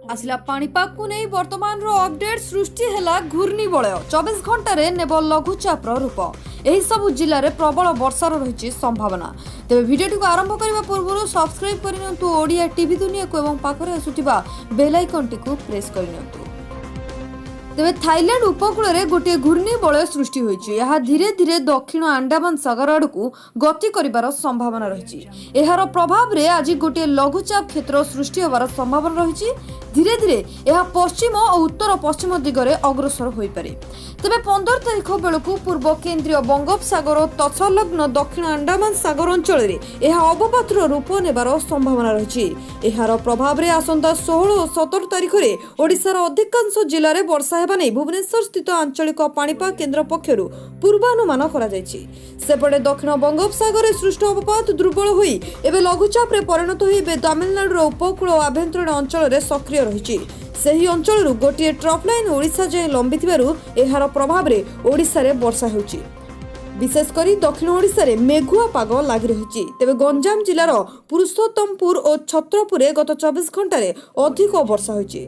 आसला पाणीपाग को नहीं वर्तमान रो अपडेट सृष्टि हैला घूर्णी बलय 24 घंटे नेब लघुचाप रूप एही सब जिले में प्रबल वर्षार रही संभावना। तेज भिडियो को आरंभ करने पूर्व सब्सक्राइब करनियंतु ओडिया टीवी दुनिया को एवं पाखरे आसुथिबा बेल आइकन टी प्रेस करनियंतु। तेज थाईलैंड उपकूल में गोटे घूर्णी बलय सृष्टि होइछि। यह धीरे धीरे दक्षिण अंडमान सागर आड़कू गति करिबार संभावना रही। एहार प्रभाव रे आज गोटे लघुचाप क्षेत्र सृष्टि होबार संभावना रही। धीरे धीरे यह पश्चिम और उत्तर पश्चिम दिगरे अग्रसर हो पारे। तेबे 15 तारिख बेलू पूर्व केंद्रीय बंगोपसागर और तत्संलग्न दक्षिण अंडमान सागर अंचल में यह अवपातर रूप नेबार संभावना रही। एहार प्रभाव रे आसंता 16 और 17 तारिख में ओडिशार अधिकांश जिले में वर्षा हेबा नै भुवनेश्वर स्थित आंचलिक पाणीपाग केन्द्र पक्षरु पूर्वानुमान करा जायछि। सेपटे दक्षिण बंगोपसागर सृष्ट अवपात दुर्बल होई एबे लघुचाप रे परिणत होई तमिलनाडुर उपकूल और आभ्यंतरीण अंचल में सक्रिय रही। ସେହି ଅଞ୍ଚଳରୁ ଗୋଟିଏ ଟ୍ରଫ୍ ଲାଇନ୍ ଓଡ଼ିଶା ଯାଏଁ ଲମ୍ବିଥିବାରୁ ଏହାର ପ୍ରଭାବରେ ଓଡ଼ିଶାରେ ବର୍ଷା ହେଉଛି। ବିଶେଷ କରି ଦକ୍ଷିଣ ଓଡ଼ିଶାରେ ମେଘୁଆ ପାଗ ଲାଗି ରହିଛି। ତେବେ ଗଞ୍ଜାମ ଜିଲ୍ଲାର ପୁରୁଷୋତ୍ତମପୁର ଓ ଛତ୍ରପୁରରେ ଗତ 24 ଘଣ୍ଟାରେ ଅଧିକ ବର୍ଷା ହୋଇଛି।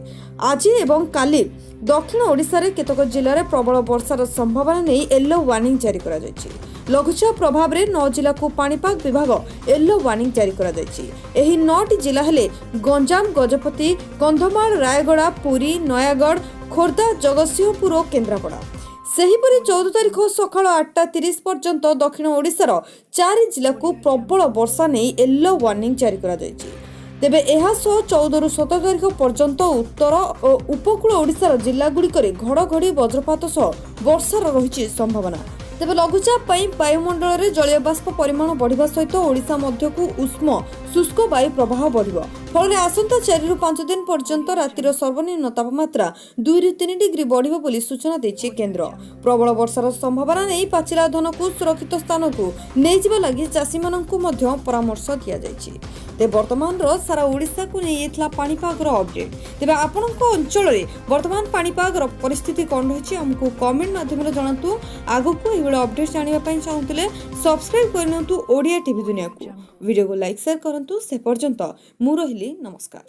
ଆଜି ଏବଂ କାଲି ଦକ୍ଷିଣ ଓଡ଼ିଶାରେ କେତେକ ଜିଲ୍ଲାରେ ପ୍ରବଳ ବର୍ଷାର ସମ୍ଭାବନା ନେଇ ୟେଲୋ ୱାର୍ଣ୍ଣିଂ ଜାରି କରାଯାଇଛି। लघुचाप प्रभाव में 9 जिला को पाणीपाग विभाग येलो वार्निंग जारी करा जायछि। एही 9टी जिला हेले गंजाम, गजपति, कंधमाल, रायगड़ा, पुरी, नयागढ़, खोर्धा, जगतसिंहपुर और केन्द्रापड़ा। सेहीपरि 14 तारिख सकाळ 8:30 पर्यंत दक्षिण ओडिशार 4 जिला को प्रबल वर्षा नहीं येलो वार्निंग जारी करा जायछि। तेबे एहा सह 14 रु 17 तारिख पर्यंत उत्तर और उपकूल ओडिशार जिला गुड़िकरे घड़घड़ी वज्रपात सह वर्षार रही संभावना। तेज लघुचाप वायुमंडल में जलीय बाष्प परिमाण बढ़िबा सहित ओडिशा मध्यकू उष्म शुष्क वायु प्रवाह बढ़िबो। फल आसंता 4 रु 5 दिन पर्यंत रातिर सर्वनिम्न तापमात्रा 2 रु 3 डिग्री बढ़िबो बोली सूचना दैछि केन्द्र। प्रबल वर्षार संभावना नहीं पाचिला धन को सुरक्षित स्थान को नहीं जिबा लागि चाषी माननकू मध्य परामर्श दिया जायछि। ते वर्तमान सारा ओडिशा को नहीं पाणीपाग अपडेट। तेज आपणक अंचल में वर्तमान पाणीपाग परिस्थिति कौन रही हमको कमेंट माध्यम जनातु। आगको ये अपडेट जानापी चाहूले सब्सक्राइब करनियंतु ओडिया टीवी दुनिया को। वीडियो को लाइक शेयर करंतु। से पर्यंत मु रहिली नमस्कार।